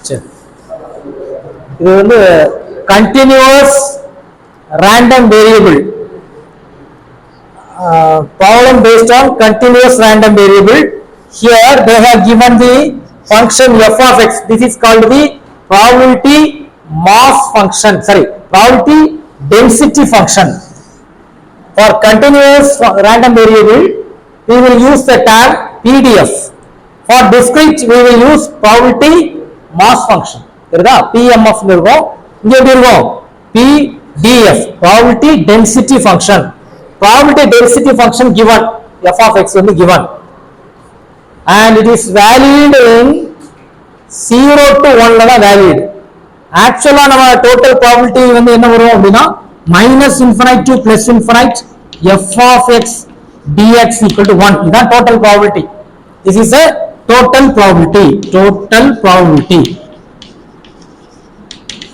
சரி, இது வந்து continuous random variable problem based on continuous random variable. Here they have given the function f of x. This is called the probability mass function, probability density function. For continuous random variable we will use the term PDF. For discrete we will use probability mass function. Saritha? PMF னு இருக்கும். இங்க எப்படி இருக்கும்? PDF, probability density function. Probability density function given, f of x வந்து given, and it is valid in 0 to 1 ல தான் valid. Actually நம்ம total probability வந்து என்ன வரும் அப்படினா minus infinite to plus infinite f of x dx equal to 1. இதான் total probability. This is a total probability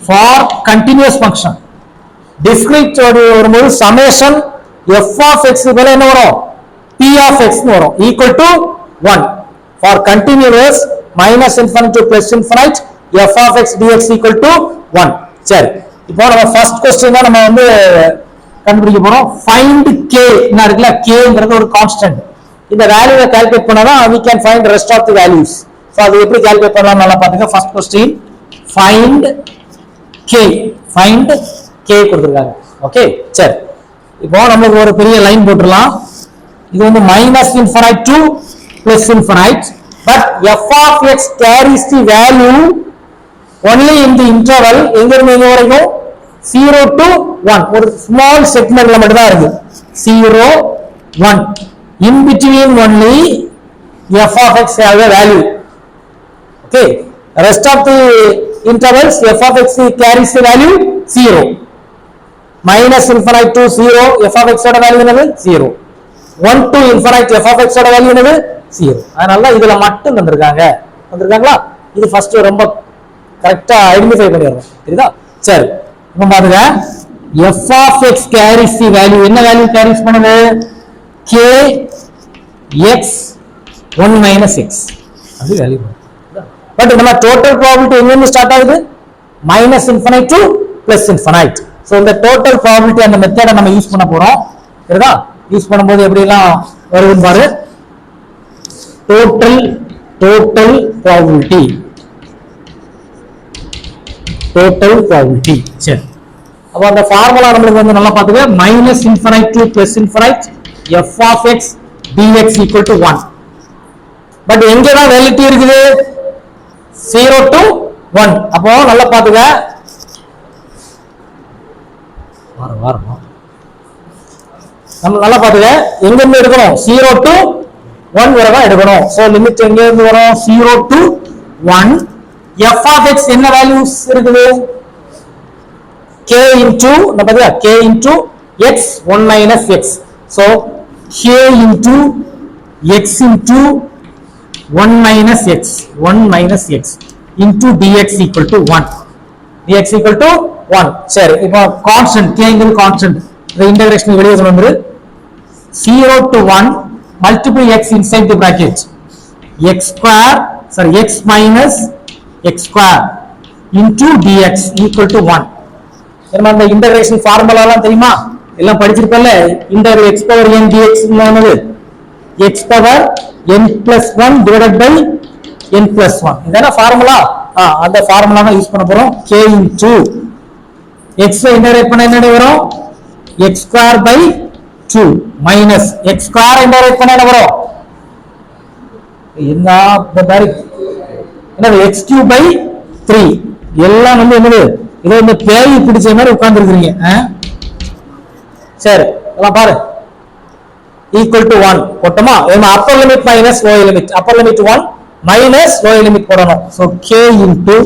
for continuous function. Discrete வரும்போது summation f of x க்கு என்ன வரும்? p of x னு வரும், equal to 1. For continuous minus infinite to plus infinite f of x dx equal to 1. சரி, இப்போ நம்ம first question தான் நம்ம வந்து கண்டுபிடிக்க போறோம். find k என்ன இருக்குல்ல, k ங்கிறது ஒரு கான்ஸ்டன்ட். இந்த வேல்யூவை கால்குலேட் பண்ணாதான் we can find the rest of the values. So அது எப்படி கால்குலேட் பண்ணலாம் நல்லா பாருங்க. first question find k கொடுத்திருக்காங்க. ஓகே, சரி, இப்போ நமக்கு ஒரு பெரிய லைன் போட்டுறலாம். இது வந்து minus infinite to plus infinite, but f of x carries the value only in the interval எங்க இருந்து எங்க வரைக்கும் 0 to 1. ஒரு ஸ்மால் செக்மென்ட்ல மட்டும் தான் இருக்கு 0 1. In between only f of x have a value. Okay, rest of the intervals f of x carries the value 0. minus infinite to 0 f of x ஓட value என்னது 0. 1 to infinite f of x ஓட value என்னது 0. அதனால இதுல மட்டும் வந்திருக்காங்களா? இது first ரொம்ப கரெக்ட்டா ஐடென்டிஃபை பண்ணிறோம். தெரியுதா? சரி, இப்போ பாருங்க, f of x carries the value. என்ன வேல்யூ கேரிஸ் பண்ணுது? k x 1 minus x. அது வேல்யூ. பட் நம்ம டோட்டல் ப்ராபபிலிட்டி எங்க இருந்து ஸ்டார்ட் ஆகுது? minus infinite to plus infinite. So இந்த total probability அந்த மெத்தட நம்ம யூஸ் பண்ண போறோம். சரிதா? யூஸ் பண்ணும்போது எப்படி எல்லாம் வருதுன்னு பாரு. total probability. சரி, அப்ப அந்த ஃபார்முலா நமக்கு வந்து நல்லா பாத்துங்க. minus infinite to plus infinite f of x dx equal to 1. But எங்க தான் ரிலேட்டிவ் இருக்குது? 0 to 1. அப்போ நல்லா பாத்துங்க, நம்ம நல்லா பாத்துங்க, எங்க இருந்து எடுக்கணும்? 0 to 1 வரை தான் எடுக்கணும். சோ லிமிட் எங்க இருந்து வரும்? 0 to 1. f of x என்ன வேல்யூஸ் இருக்குது? k into நம்ம பாத்தீங்க, k into x 1 minus x. so k into x into 1 minus x into dx equal to 1. dx equal to 1. சரி, இப்போ கான்ஸ்டன்ட் k ங்கிறது கான்ஸ்டன்ட். இந்த இன்டகிரேஷன் வெளியே கொண்டு வந்துரு. 0 to 1 multiply x inside the bracket. x minus x square into dx equal to 1. நம்ம அந்த integration formula எல்லாம் தெரியுமா? எல்லாம் படிச்சிருப்பல்ல. Integral x power n dx என்னது? x power n plus 1 divided by n plus 1. இதான ஃபார்முலா. அந்த ஃபார்முலா தான் யூஸ் பண்ண போறோம். k into x இன்டகிரேட் பண்ண என்ன வரும்? x square by 2 minus x square integrate பண்ண என்ன வரும்? என்ன பாரு, என்னது? x cube by 3. எல்லாம் வந்து என்னது? இது வந்து பேய் பிடிச்ச மாதிரி உட்கார்ந்து இருக்கீங்க. சரி, எல்லாம் பாரு. equal to 1 போட்டோமா? Upper limit minus lower limit. Upper limit 1 minus lower limit போடணும். so k into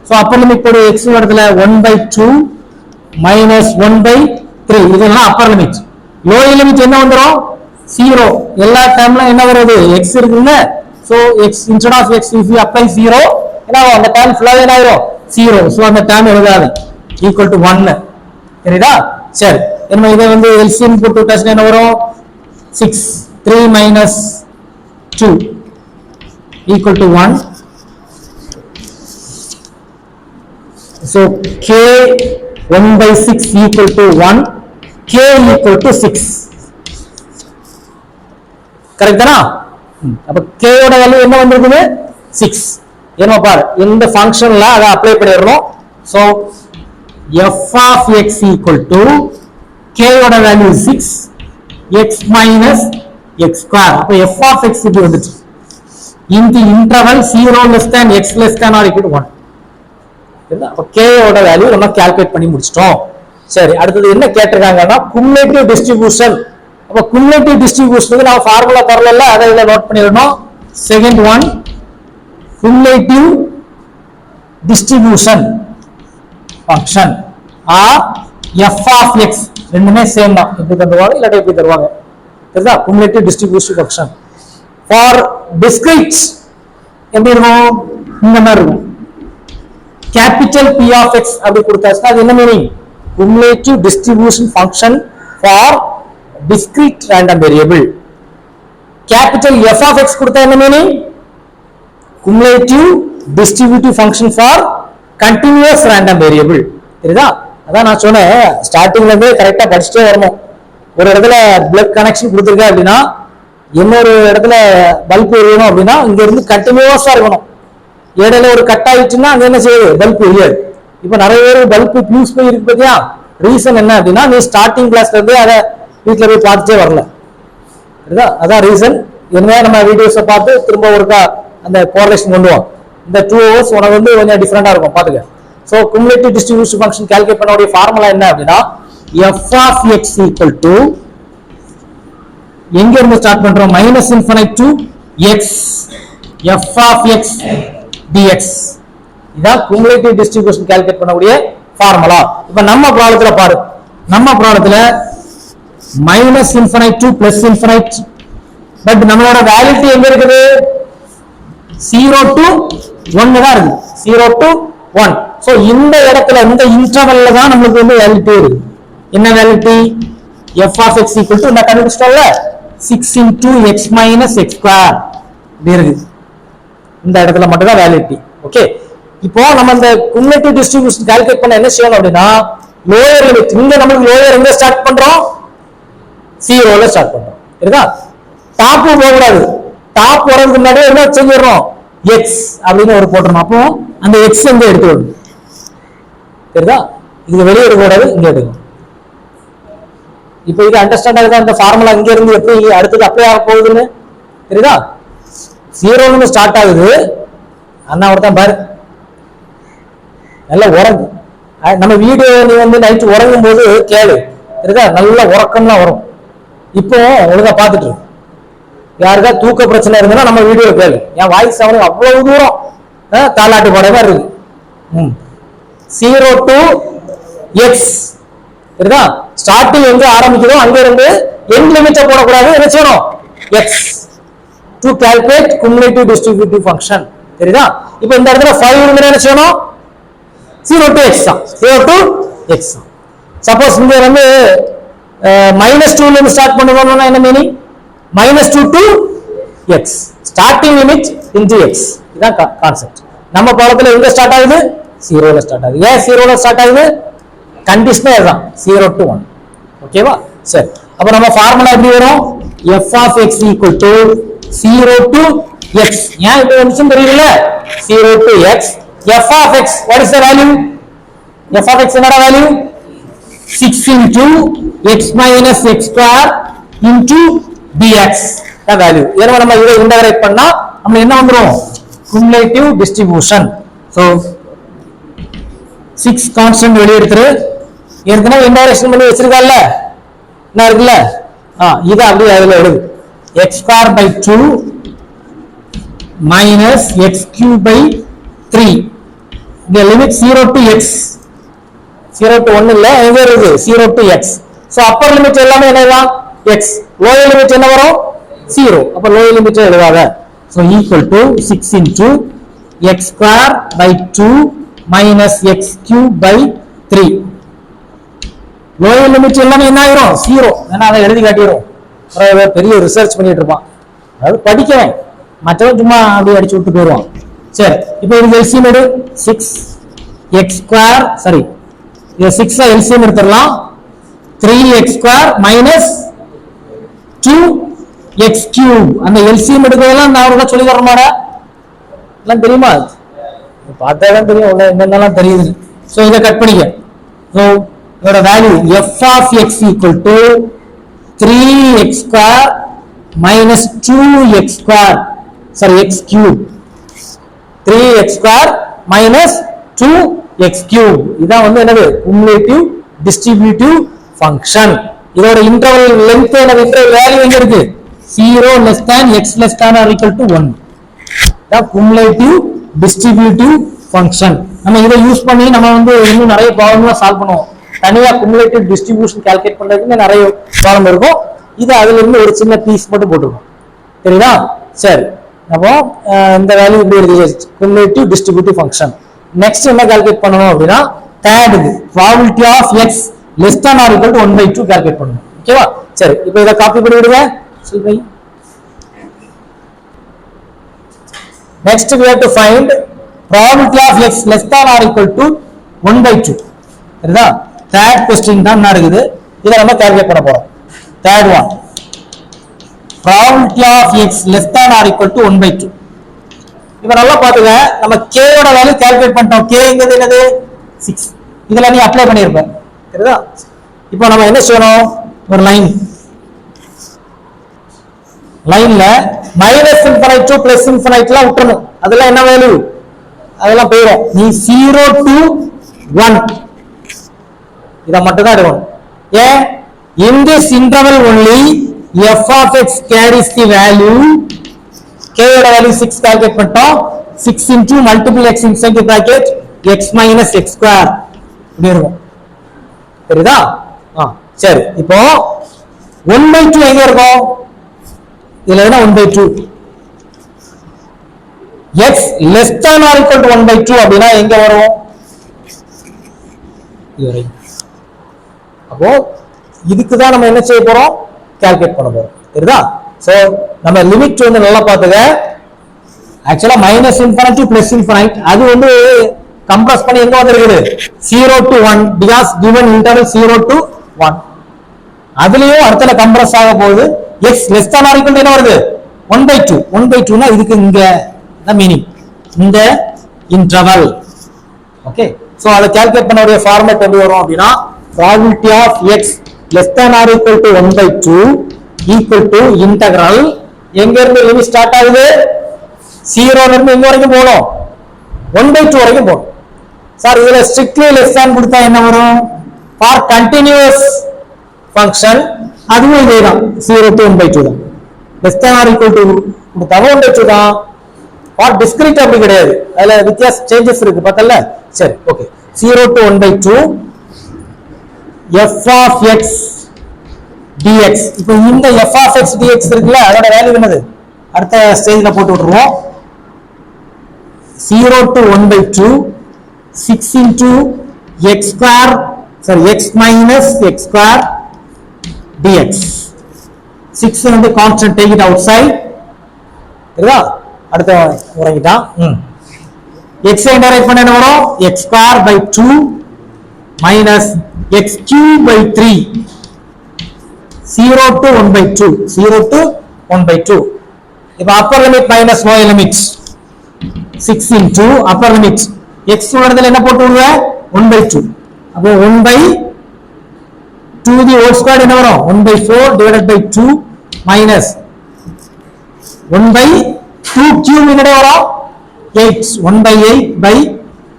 so upper limit போடு x இடத்துல 1/2 minus 1/3. இதெல்லாம் அப்பர் லிமிட். லோயர் லிமிட் என்ன வந்துரும்? 0. எல்லா டைம்ல என்ன வருது? x இருக்குங்க. so x instead of x if you apply 0 என்ன அந்த டைம் ஃபுல்லா என்ன ஆயிரும்? 0. so அந்த டைம் எழுதாது. equal to 1. சரிதா? சரி, என்ன இதை வந்து LCM போட்டு டெஸ்ட் என்ன வரும்? 6. 3 minus 2 equal to 1. So k 1 by 6 equal to 1, k equal to 6. Correct தானா? அப்ப k ஓட வேல்யூ என்ன வந்திருக்குது? 6. என்ன பாரு, இந்த ஃபங்க்ஷன்ல அத அப்ளை பண்ணிரணும். So f of x equal to k ஓட value 6, x minus x square. அப்ப f of x இது வந்துச்சு. In the interval 0 less than x less than or equal to 1. அப்ப k ஓட வேல்யூ நம்ம கால்குலேட் பண்ணி முடிச்சிட்டோம். சரி, அடுத்து என்ன கேட்டிருக்காங்கன்னா cumulative distribution. அப்ப cumulative distributionக்கு நான் ஃபார்முலா தரல, அதை இத நோட் பண்ணிரணும். Second one cumulative distribution function or f of x ரெண்டுமே சேம் தான். இப்படி தருவாங்க இல்ல இப்படி தருவாங்க. சரிதா? cumulative distribution function for discrete எப்படி இருக்கும்? இந்த மாதிரி இருக்கும். capital P of x அப்படி கொடுத்தாச்சுன்னா அது என்ன meaning? cumulative distribution function for discrete random variable. capital F of x கொடுத்தா என்ன meaning? cumulative distributive function for continuous random variable. சரிதா? அதான் நான் சொன்னேன், ஸ்டார்டிங்ல இருந்தே கரெக்டா படிச்சுட்டே வரணும். ஒரு இடத்துல பிளட் கனெக்ஷன் கொடுத்துருக்கேன் அப்படின்னா, இன்னொரு இடத்துல பல்ப் எரியணும் அப்படின்னா இங்க இருந்து கண்டினியூஸா இருக்கணும். இடையில ஒரு கட் ஆயிடுச்சுன்னா அங்க என்ன செய்யுது? பல்ப் எரியாது. இப்ப நிறைய பேர் பல்ப் ஃபியூஸ் போய் இருக்கு பார்த்தியா? ரீசன் என்ன அப்படின்னா, நீ ஸ்டார்டிங் கிளாஸ்ல இருந்து அதை வீட்டுல போய் பார்த்துட்டே வரல. அதான் ரீசன். என்ன நம்ம வீடியோஸை பார்த்து திரும்ப ஒருக்கா அந்த கோரிலேஷன் கொண்டு வா. இந்த 2 hours உனக்கு வந்து கொஞ்சம் டிஃபரெண்டா இருக்கும் பாத்துக்க. So cumulative distribution function calculate பண்ணக்கூடிய ஃபார்முலா என்ன அப்படின்னா, f of x equal to எங்க இருந்து ஸ்டார்ட் பண்றோம்? minus infinite to x f of x dx. இதான் cumulative distribution கால்குலேட் பண்ணக்கூடிய ஃபார்முலா. இப்ப நம்ம ப்ராப்ளத்துல பாரு, நம்ம ப்ராப்ளத்துல minus infinite to plus infinite, but நம்மளோட வேலிட்டி எங்க இருக்குது? 0 to 1 தான் இருக்கு. 0 to 1. சோ இந்த இடத்துல இந்த இன்டர்வல்ல தான் நமக்கு வந்து வேலிட்டி இருக்கு. என்ன validity? f of x equal to இந்த கண்டுபிடிச்சிட்டோம்ல 6 into x minus x square இது இருக்கு. இந்த இடத்துல மட்டும் தான் வேலிட்டி. ஓகே, இப்போ நம்ம இந்த cumulative distribution கால்குலேட் பண்ண என்ன செய்யணும் அப்படின்னா, லோயர் லிமிட் இங்க நமக்கு லோயர் எங்க ஸ்டார்ட் பண்றோம்? 0 ல ஸ்டார்ட் பண்றோம். சரிதா? டாப் போக கூடாது. டாப் வரதுக்கு முன்னாடி என்ன செஞ்சிடறோம்? x அப்படின்னு ஒரு போட்டுறோம். அப்போ அந்த x எங்க எடுத்துக்கணும்? சரிதா? இது வெளியே எடுக்கக்கூடாது, இங்க எடுக்கணும். இப்போ இது அண்டர்ஸ்டாண்ட் ஆகுதா? இந்த ஃபார்முலா இங்க இருந்து எப்படி அடுத்தது அப்ளை ஆக போகுதுன்னு தெரியுதா? 0 ஸ்டார்ட் ஆகுது. அண்ணா ஒருத்தன் பாரு, நல்லா உறங்கு. நம்ம வீடியோ நீ வந்து நைட் உறங்கும் போது கேளு, தெரியுதா? நல்ல உறக்கம்லாம் வரும். இப்போ ஒழுங்கா பார்த்துட்டு இருக்கு. யாருக்கா தூக்க பிரச்சனை இருந்தா நம்ம வீடியோ கேளு. என் வாய்ஸ் அவனுக்கு அவ்வளவு தூரம் தாலாட்டு போட மாதிரி இருக்கு. 0 to x சரிதா? ஸ்டார்டிங் எங்க ஆரம்பிக்குதோ அங்க இருந்து எண்ட் லிமிட்ட போடக்கூடாது. என்ன செய்யணும்? x to calculate cumulative distributive function. சரிதா? இப்போ இந்த இடத்துல 5 இருந்தா என்ன செய்யணும்? 0 to x தான். 0 to x. சப்போஸ் இங்க வந்து -2 ல இருந்து ஸ்டார்ட் பண்ணுவோம்னா என்ன meaning? -2 to x. Starting limit into x. இதான் கான்செப்ட். நம்ம ப்ராப்ளத்துல எங்க ஸ்டார்ட் ஆகுது? 0 ல ஸ்டார்ட் ஆகுது. ஏன் 0 ல ஸ்டார்ட் ஆகுது? கண்டிஷனே இதுதான், 0 to 1. ஓகேவா? சரி, அப்ப நம்ம ஃபார்முலா எப்படி வரும்? f of x equal to 0 to x. ஏன் இப்ப வந்துச்சுன்னு தெரியல? 0 to x. f of x, what is the value? f of x என்னடா value? 6 into x minus x square into dx the value. ஏன்னா நம்ம இதை இன்டகிரேட் பண்ணா நம்ம என்ன வந்துரும்? cumulative distribution. so 6 கான்ஸ்டன்ட் வெளிய எடுத்துரு. ஏற்கனவே இன்டகிரேஷன் பண்ணி வச்சிருக்கல்ல, என்ன இருக்குல்ல? இது அப்படியே அதுல எழுது. x square by 2 minus x cube by 3. இங்க லிமிட் 0 to x. 0 to 1 இல்ல, எங்க இருக்கு? 0 to x. So upper limit எல்லாமே என்னதான்? x. லோயர் லிமிட் என்ன வரும்? 0. அப்ப லோயர் லிமிட் எழுதாத. so equal to 6 into x square by 2 minus x cube by 3. Lower limit எல்லாமே என்ன ஆயிரும்? 0. ஏன்னா அதை எழுதி காட்டிரும். பெரிய ரிசர்ச் பண்ணிட்டு இருப்பான், அதாவது படிக்கிறேன், மற்றவன் சும்மா அப்படியே அடிச்சு விட்டு போயிடுவான். சரி, இப்போ இது எல்சிஎம் எடு. 6 x square sorry இது 6 LCM எடுத்துறலாம் 3x square minus 2x cube அந்த LCM எடுக்கிறதெல்லாம் நான் உங்களுக்கு சொல்லி தரமாடா எல்லாம் தெரியுமா பார்த்தா தான் தெரியும் என்னென்னலாம் தெரியுது சோ இத கட் பண்ணிக்க சோ இதோட value f of x equal to 3x square minus 2x square sorry x cube 3x square minus 2x cube இதான் வந்து என்னது cumulative distributive function இதோட interval length என்னது interval value எங்க இருக்கு 0 less than x less than or equal to 1 the cumulative distributive function நம்ம இத use பண்ணி நம்ம வந்து இன்னும் நிறைய ப்ராப்ளம்லாம் சால்வ் பண்ணுவோம் தனியா cumulative distribution calculate பண்றதுக்கு நிறைய ப்ராப்ளம் இருக்கும் இது அதுல இருந்து ஒரு சின்ன பீஸ் மட்டும் போட்டுருவோம் சரிதா சரி அப்போ இந்த வேல்யூ இப்படி இருக்கு cumulative distributive function next என்ன கால்குலேட் பண்ணனும் அப்படினா third probability of x less than or equal to 1/2 calculate பண்ணனும் ஓகேவா சரி இப்போ இத காப்பி பண்ணி விடுங்க சரி next we have to find probability of x less than or equal to 1/2 Saritha third question தான் நடக்குது இத நம்ம கால்குலேட் பண்ண போறோம் third one probability of x less than or equal to 1/2 இப்ப நல்லா பாத்துங்க நம்ம k ஓட வேல்யூ கால்குலேட் பண்ணிட்டோம் k எங்கது என்னது 6 இதெல்லாம் நீ அப்ளை பண்ணிருப்ப சரிதா இப்போ நம்ம என்ன செய்யணும் ஒரு லைன்ல மைனஸ் இன்ஃபினிட் டு பிளஸ் இன்ஃபினிட்லாம் விட்டுறணும் அதெல்லாம் என்ன வேல்யூ அதெல்லாம் போயிடும் நீ 0 to 1 இத மட்டும் தான் எடுக்கணும் ஏன் in this interval only f of x carries the value k ஓட வேல்யூ 6 கால்குலேட் பண்ணிட்டோம் 6 into multiple x inside the bracket x minus x square இப்படி இருக்கும் சரிதா சரி இப்போ 1/2 எங்க இருக்கும் இதுல என்ன 1/2 x less than or equal to 1/2 அப்படினா எங்க வரும் இதுவரை அப்போ இதுக்கு தான் நம்ம என்ன செய்ய போறோம் கால்குலேட் பண்ண போறோம் சரிதா சோ நம்ம லிமிட் வந்து நல்லா பாத்துங்க actually minus infinite plus infinite அது வந்து கம்ப்ரஸ் பண்ணி எங்க வந்திருக்குது 0 to 1 because given interval 0 to 1 அதுலயும் அடுத்தல கம்ப்ரஸ் ஆக போகுது x less than or equal to என்ன வருது 1/2 னா இதுக்கு இங்க the meaning இந்த interval ஓகே சோ அத கால்குலேட் பண்ண ஒரு ஃபார்மட் எப்படி வரும் அப்படினா probability of x less than or equal to 1/2 equal to integral எங்க இருந்து லிமிட் ஸ்டார்ட் ஆகுது 0 ல இருந்து எங்க வரைக்கும் போறோம் 1/2 வரைக்கும் போறோம் சார் இதுல strictly less than கொடுத்தா என்ன வரும் for continuous function அதுவும் இதேதான் 0 to 1/2 தான் less than or equal to கொடுத்தா 1/2 தான் for discrete அப்படி கிடையாது அதுல வித்தியாச சேஞ்சஸ் இருக்கு பார்த்தல சரி okay 0 to 1/2 f of x dx இப்போ இந்த f of x dx இருக்குல அதோட வேல்யூ என்னது அடுத்த ஸ்டேஜ்ல போட்டு விட்டுருவோம் 0 to 1/2 6 into x square sorry x minus x square dx 6 வந்து constant take it out side சரியா அடுத்த உறங்கிட்டான் x ஐ டைரக்ட் பண்ண என்ன வரும் x square by 2 minus x cube by 3 0 to 1/2 0 to 1/2 இப்போ upper limit minus lower limit 6 into upper limit x ஓடதுல என்ன போட்டு விடுங்க 1/2 அப்போ 1/2 the whole square என்ன வரும் 1/4 divided by 2 minus 1/2 cube என்னடா வரும் 8 1/8 by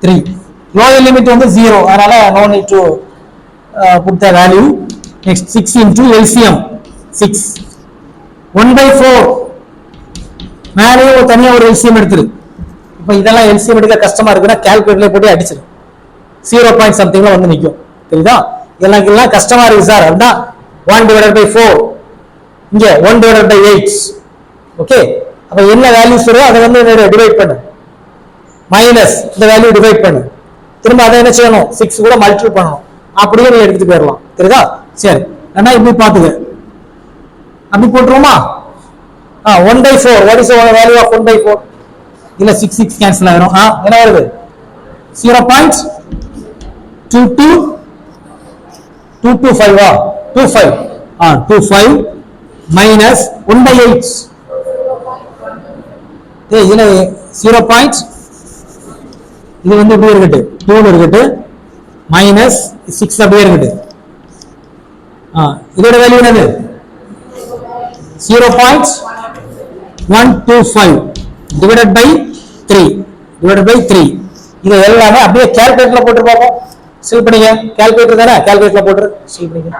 3 lower limit வந்து 0 அதனால no need to put the value next 6 into LCM 6 1/4 மேலே ஒரு தனியா ஒரு LCM எடுத்துரு இப்போ இதெல்லாம் LCM எடுக்க கஷ்டமா இருக்குன்னா கால்குலேட்டர்ல போட்டு அடிச்சிரு 0 பாயிண்ட் சம்திங்ல வந்து நிக்கும் தெரியுதா இதெல்லாம் கஷ்டமா இருக்கு சார் அப்படினா 1/4 இங்க 1/8 ஓகே அப்ப என்ன வேல்யூஸ் வரும் அதை வந்து டிவைட் பண்ணு மைனஸ் இந்த வேல்யூ டிவைட் பண்ணு திரும்ப அதை என்ன செய்யணும் 6 கூட மல்டிப்ளை பண்ணணும் அப்படியே நீ எடுத்துட்டு போயிடலாம் தெரியுதா சரி அண்ணா இப்படி பாத்துக்க அப்படி போட்டுருவோமா 1/4 what is the value of 1/4 இல்ல 6 கேன்சல் ஆயிரும் என்ன வருது 0.1 2 to 5 25 minus 1 by 8 இதுல 0 பாயிண்ட் இது வந்து இப்படி இருக்கட்டு 2 இருக்கட்டு minus 6 அப்படியே இருக்கட்டு இதோட வேல்யூ என்னது 0.125 divided by 3 இது எல்லாமே அப்படியே கால்குலேட்டர்ல போட்டு பாப்போம் சில் பண்ணிங்க கால்குலேட்டர் தானே கால்குலேட்டர்ல போட்டு சில் பண்ணிங்க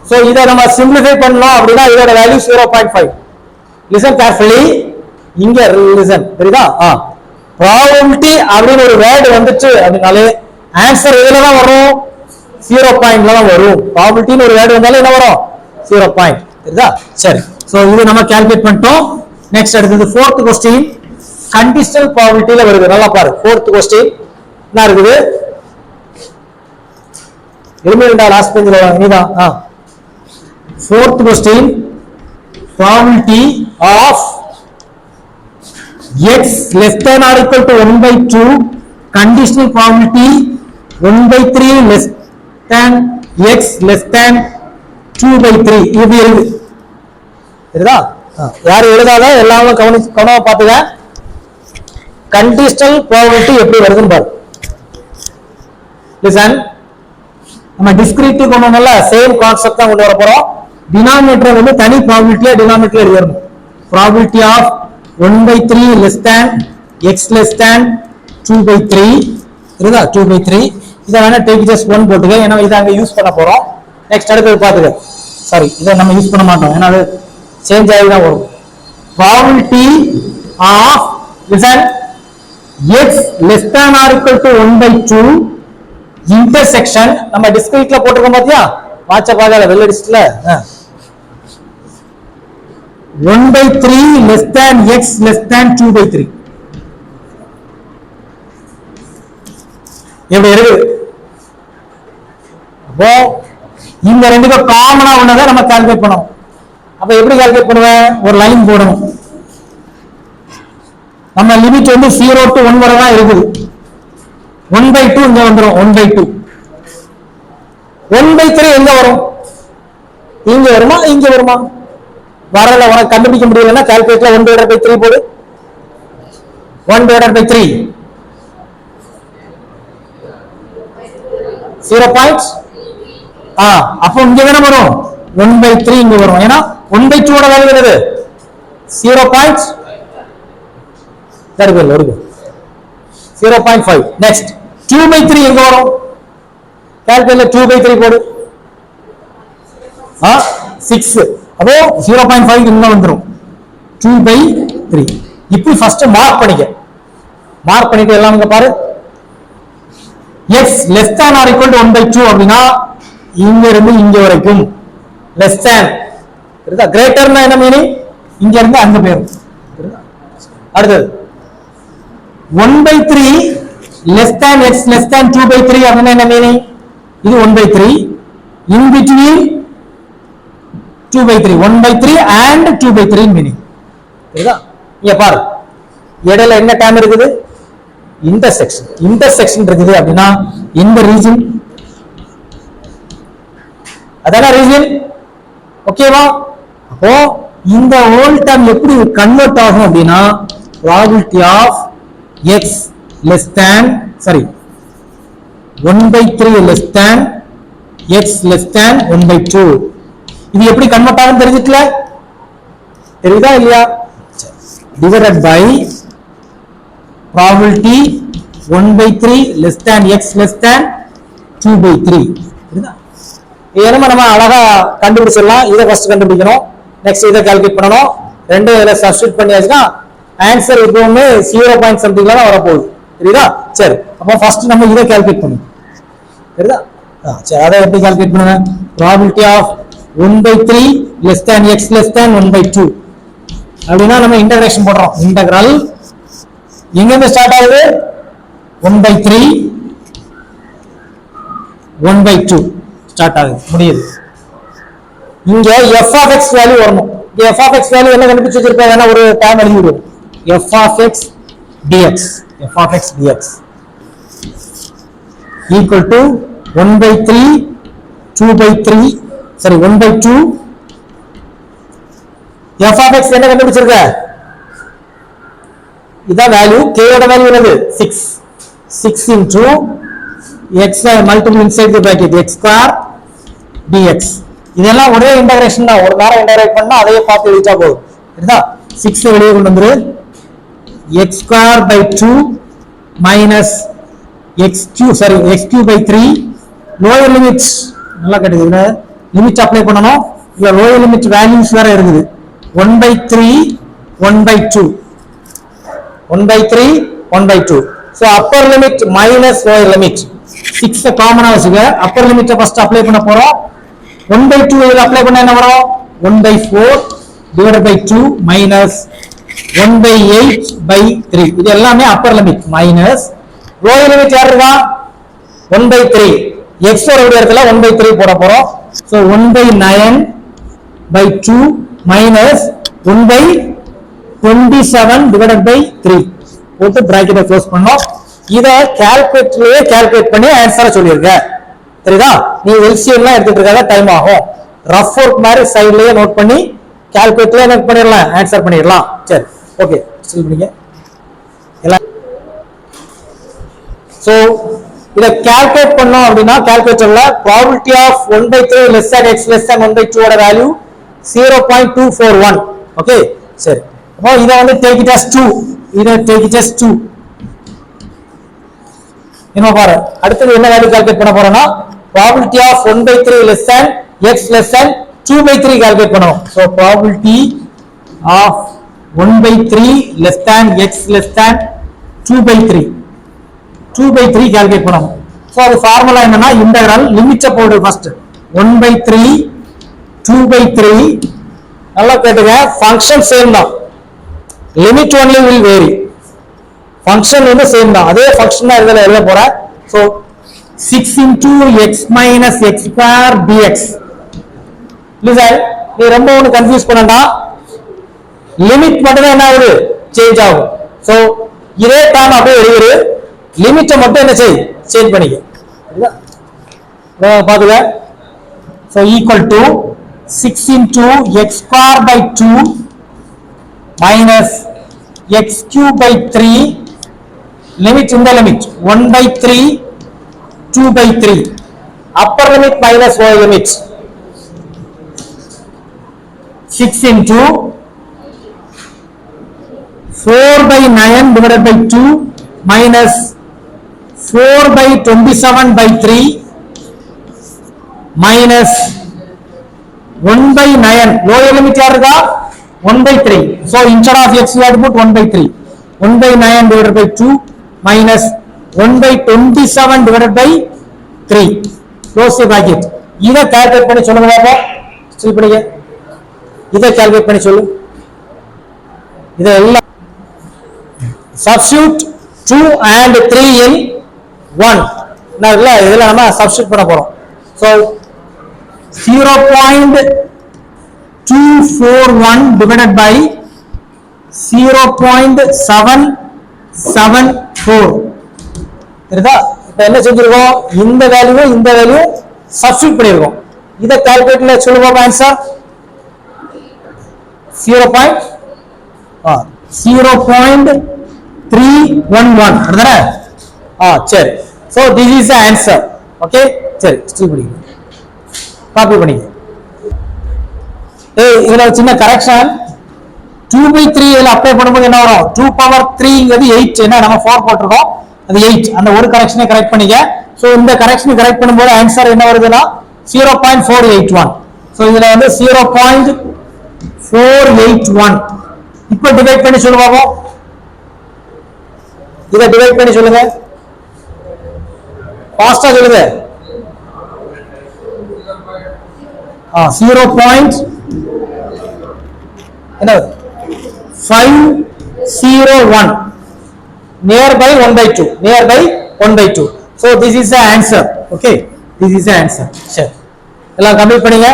சோ இத நம்ம சிம்பிளிஃபை பண்ணோம் அப்படினா இதோட வேல்யூ 0.5 லிசன் கேர்ஃபுல்லி இங்க லிசன் தெரியுதா ப்ராபபிலிட்டி அப்படின ஒரு வேர்ட் வந்துச்சு அப்படினாலே ஆன்சர் எதுல தான் வரும் 0 பாயிண்ட்ல தான் வரும் ப்ராபபிலிட்டின்னு ஒரு வேர்ட் வந்தாலே என்ன வரும் 0 பாயிண்ட் தெரியுதா சரி சோ இது நம்ம கால்குலேட் பண்ணிட்டோம் நெக்ஸ்ட் அடுத்து fourth क्वेश्चन கண்டிஷனல் ப்ராபபிலிட்டில வருது நல்லா பாரு fourth क्वेश्चन என்ன இருக்குது எலிமெண்டா லாஸ்ட் பேஜ்ல நீதான் fourth question probability of x less than or equal to 1 by 2 conditional probability 1 by 3 less than x less than 2 by 3 இது எழுது சரிதா யார் எழுதாத எல்லாமே கவனமா பாத்துங்க கண்டிஷனல் ப்ராபபிலிட்டி எப்படி வருதுன்னு பாரு லிசன் நம்ம டிஸ்கிரீட் கொண்டு வரல சேம் கான்செப்ட் தான் கொண்டு வர போறோம் டினாமினேட்டர் வந்து தனி ப்ராபபிலிட்டியா டினாமினேட்டர்ல எழுதணும் probability of 1 by 3 less than x less than 2 by 3 இதுதா 2 by 3 இத வேணா டேக் ஜஸ்ட் 1 போட்டுங்க ஏன்னா இத அங்க யூஸ் பண்ண போறோம் நெக்ஸ்ட் அடுத்து பாத்துங்க சாரி இத நம்ம யூஸ் பண்ண மாட்டோம் ஏன்னா அது சேஞ்ச் ஆகி தான் வரும் probability of less than x less than or equal to 1 by 2 intersection நம்ம டிஸ்கிரீட்ல போட்டுறோம் பாத்தியா வாட்ச பாக்கல வெள்ள லிஸ்ட்ல 1 by 3 less than x less than 2 by 3 எப்படி இருக்கு அப்போ இந்த ரெண்டுக்கு காமனா உள்ளதை நம்ம கால்குலேட் பண்ணோம் அப்ப எப்படி கால்குலேட் பண்ணுவேன் ஒரு லைன் போடணும் நம்ம லிமிட் வந்து 0 to 1 வரை தான் இருக்குது 1 by 2 இங்க வந்துரும் 1 by 2 1 by 3 எங்க வரும் இங்க வருமா இங்க வருமா வரல உனக்கு கண்டுபிடிக்க முடியலன்னா கால்குலேட்டர்ல 1 divided by 3 போடு 1 divided by 3 0 பாயிண்ட்ஸ் அப்போ இங்க என்ன வரும் 1 by 3 இங்க வரும் ஏனா 1 by 2 ஓட வேல்யூ என்னது 0 பாயிண்ட்ஸ் சரி வெரி குட் 0.5 நெக்ஸ்ட் 2 by 3 எங்க வரும் கால்குலேட்டர்ல 2 by 3 போடு 6 அப்போ 0.5 இங்க வந்துரும் 2 by 3 இப்போ ஃபர்ஸ்ட் மார்க் பண்ணிட்டு எல்லாம் இங்க பாரு x less than or equal to 1 by 2 அப்படினா இங்க இருந்து இங்க வரைக்கும் less than சரிதா கிரேட்டர்னா என்ன மீனிங் இங்க இருந்து அங்க போயிடும் சரிதா அடுத்து 1 by 3 less than x less than 2 by 3 அப்படினா என்ன மீனிங் இது 1 by 3 in between 2 by 3 1 by 3 and 2 by 3 meaning சரிதா இங்க பாரு இடையில என்ன டைம் இருக்குது இன்டர்செக்ஷன் இருக்குது அப்படினா இந்த ரீஜன் அதான ரீஜன் ஓகேவா அப்போ இந்த ஹோல் டைம் எப்படி கன்வர்ட் ஆகும் அப்படினா probability of x less than 1 by 3 less than x less than 1 by 2 இது எப்படி கன்வர்ட் ஆகும் தெரிஞ்சிட்டல தெரியுதா இல்லையா divided by probability 1 by 3 less than x less than 2 by 3 புரியுதா இத நம்ம அழகா கண்டுபிடிச்சிடலாம் இத ஃபர்ஸ்ட் கண்டுபிடிக்கணும் நெக்ஸ்ட் இத கால்குலேட் பண்ணனும் ரெண்டு இத சப்ஸ்டிட்யூட் பண்ணியாச்சுனா ஆன்சர் எப்பவுமே 0 பாயிண்ட் சம்திங்ல தான் வர போகுது புரியுதா சரி அப்ப ஃபர்ஸ்ட் நம்ம இத கால்குலேட் பண்ணனும் புரியுதா சரி அத எப்படி கால்குலேட் பண்ணுங்க probability of 1 by 3 less than x less than 1 by 2 அப்படினா நம்ம இன்டகிரேஷன் போடுறோம் இன்டகிரல் எங்க இருந்து ஸ்டார்ட் ஆகுது 1 by 3 1 by 2 ஸ்டார்ட் ஆகுது முடியுது இங்க f of x வேல்யூ வரணும் f of x வேல்யூ என்ன கண்டுபிடிச்சு வச்சிருப்பாங்க ஒரு டைம் எழுதி விடுவோம் f of x dx equal to 1 by 3, 2 by 3, sorry 1 by 2. f of x என்ன கண்டுபிடிச்சிருக்க? இதான் வேல்யூ, k ஓட வேல்யூ என்னது? 6. 6 into x multiple inside the bracket x square dx. இதெல்லாம் ஒரே இன்டகிரேஷன் தான், ஒரு நேரம் இன்டகிரேட் பண்ணா அதையே பார்த்து எழுதிட்டா போதும். சரிதா? 6 வெளியே கொண்டு வந்துரு. x square by 2 minus x cube by 3. lower limit நல்லா கேட்டுக்குங்க, லிமிட் அப்ளை பண்ணனும். இந்த lower limit values வேற இருக்குது. 1 by 3, 1 by 2. 1 by 3, 1 by 2. So upper limit minus lower limit. 6 காமனா வச்சுக்க. upper limit first apply பண்ண போறோம். 1 by 2 இத அப்ளை பண்ணா என்ன வரும்? 1 by 4 divided by 2 minus 1 by 8 by 3. இது எல்லாமே upper limit minus lower limit யார் இருக்கா? 1 by 3. x ஓட இடத்துல 1 by 3 போட போறோம். So 1 by 9 by 2 minus 1 by 27 divided by 3. போட்டு பிராக்கெட்டை க்ளோஸ் பண்ணோம். இத கால்குலேட்டர்லயே கால்குலேட் பண்ணி ஆன்சரை சொல்லிருக்க. சரிதா? நீ எல்சிஎம் எல்லாம் எடுத்துட்டு இருக்காத, டைம் ஆகும். ரஃப் ஒர்க் மாதிரி சைடுலயே நோட் பண்ணி கால்குலேட்டர்லயே நோட் பண்ணிடலாம், ஆன்சர் பண்ணிடலாம். சரி, ஓகே, ஸ்டில் பண்ணீங்க எல்லாம். சோ இத கால்குலேட் பண்ணோம் அப்படினா கால்குலேட்டர்ல probability of 1 by 3 less than x less than 1 by 2 ஓட வேல்யூ 0.241. ஓகே, சரி. அப்போ இத வந்து take it as 2. இத take it as 2. என்ன பாரு, அடுத்து என்ன வேல்யூ கால்குலேட் பண்ண போறோம்னா probability of 1 by 3 less than x less than 2 by 3 calculate பண்ணனும். So probability of 1 by 3 less than x less than 2 by 3. 2 by 3 calculate பண்ணனும். So அது ஃபார்முலா என்னன்னா இன்டகிரல் லிமிட் போடு ஃபர்ஸ்ட் 1 by 3 2 by 3. நல்லா கேட்டுங்க, function same தான், limit only will vary. Function வந்து same தான், அதே ஃபங்க்ஷன் தான் இதுல எழுத போறேன். So 6 into x minus x square dx. Listen, நீ ரொம்ப ஒன்னு கன்ஃபியூஸ் பண்ணடா, லிமிட் மட்டும் என்ன ஆகுது? சேஞ்ச் ஆகும். சோ இதே டேர்ம் அப்படியே எழுதிரு, லிமிட்டை மட்டும் என்ன செய்? சேஞ்ச் பண்ணிக்க. பாத்துங்க. So equal to 6 into x square by 2 minus x cube by 3. limit in the limit 1 by 3 2 by 3. upper limit minus lower limit 6 into 4 by 9 divided by 2 minus 4 by 27 by 3 minus 1 by 9. lower limit யார் இருக்கா? 1 by 3. so instead of x you have to put 1 by 3. 1 by 9 divided by 2 minus 1 by 27 divided by 3. close the bracket. இத calculate பண்ணி சொல்லுங்க பாப்போம். Still படிங்க. இத calculate பண்ணி சொல்லு. இத எல்லாம் substitute 2 and 3 in 1. நான் இதெல்லாம் நம்ம சப்ஸ்டிட்யூட் பண்ண போறோம். so 0.241 divided by 0.774. சரிதா? இப்ப என்ன செஞ்சிருக்கோம்? இந்த வேல்யூ இந்த வேல்யூ சப்ஸ்டிட்யூட் பண்ணிருக்கோம். இத கால்குலேட்டர்ல சொல்லுங்க ஆன்சர் 0.311. அதுதானே? சரி. so this is the answer. okay, சரி, ஸ்டில் படிங்க, காப்பி பண்ணிங்க. இதுல சின்ன கரெக்ஷன், 2 by 3 இதுல அப்ளை பண்ணும்போது என்ன வரும்? 2 power 3ங்கிறது 8. என்ன நம்ம 4 போட்டுறோம், அது 8. அந்த ஒரு கரெக்ஷனை கரெக்ட் பண்ணிக்க. சோ இந்த கரெக்ஷனை கரெக்ட் பண்ணும்போது ஆன்சர் என்ன வருதுன்னா 0.481. சோ இதுல வந்து 0.481. இப்போ டிவைட் பண்ணி சொல்லுங்க பாப்போம். இத டிவைட் பண்ணி சொல்லுங்க, ஃபாஸ்டா சொல்லுங்க. 0.501 nearby 1 by 2, nearby 1 by 2. so this is the answer. okay, this is the answer. சரி, எல்லாம் கம்ப்ளீட் பண்ணுங்க.